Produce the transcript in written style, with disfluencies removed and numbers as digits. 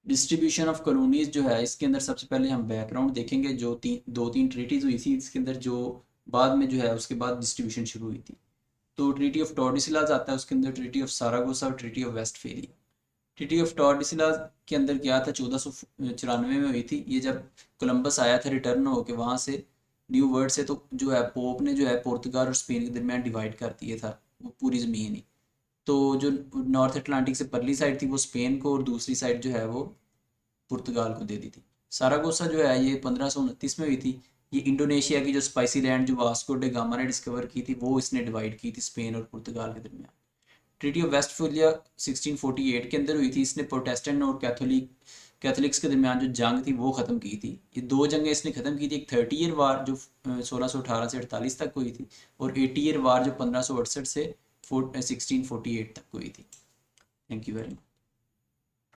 Distribution of colonies जो है इसके अंदर सबसे पहले हम बैकग्राउंड देखेंगे, जो दो तीन ट्रीटीज हुई थी इसके अंदर, जो बाद में जो है उसके बाद डिस्ट्रीब्यूशन शुरू हुई थी। तो ट्रीटी ऑफ टॉर्डिसिलाज आता है, उसके अंदर ट्रीटी ऑफ सारागोसा और treaty of Westphalia. Treaty of Tordesillas के अंदर क्या था, 1494 में हुई थी। ये जब कोलंबस आया था रिटर्न होके वहाँ से न्यू वर्ल्ड से, तो जो है पोप ने जो है पुर्तगाल और स्पेन के दरमियान डिवाइड कर दिया था वो पूरी ज़मीन ही। तो जो नॉर्थ अटलांटिक से परली साइड थी वो स्पेन को, और दूसरी साइड जो है वो पुर्तगाल को दे दी थी। सारागोसा जो है ये 1529 में हुई थी। ये इंडोनेशिया की जो स्पाइसी लैंड जो वास्को डे गामा ने डिस्कवर की थी वो इसने डिवाइड की थी स्पेन और पुर्तगाल के दरमियान। ट्रीटी ऑफ वेस्टफोलिया 1648 के अंदर हुई थी। इसने प्रोटेस्टेंट और कैथोलिक्स के दरमियान जो जंग थी वो ख़त्म की थी। ये दो जंगें इसने ख़त्म की थी, एक 30 ईयर वार जो 1618 से 48 तक हुई थी, और 80 ईयर वार जो 1568 से 1648 तक हुई थी। Thank you very much.